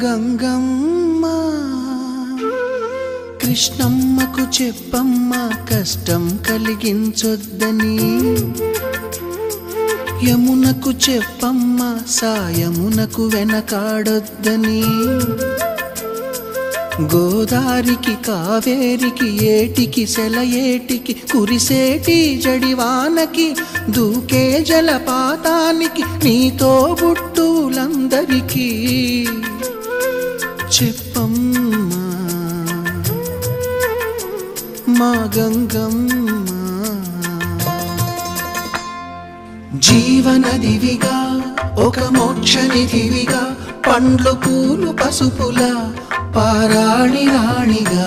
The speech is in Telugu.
గంగమ్మ కృష్ణమ్మకు చెప్పమ్మ కష్టం కలిగించొద్దని యమునకు చెప్పమ్మ సాయమునకు వెనకాడొద్దని గోదారికి కావేరికి ఏటికి సెలయేటికి కురిసేటి జడివానకి దూకే జలపాతానికి నీతో బుట్టులందరికీ చెప్పమ్మా మా గంగమ్మ జీవనదివిగా ఒక మోక్షనిధివిగా పండ్లు పూలు పసుపుల పారాణి రాణిగా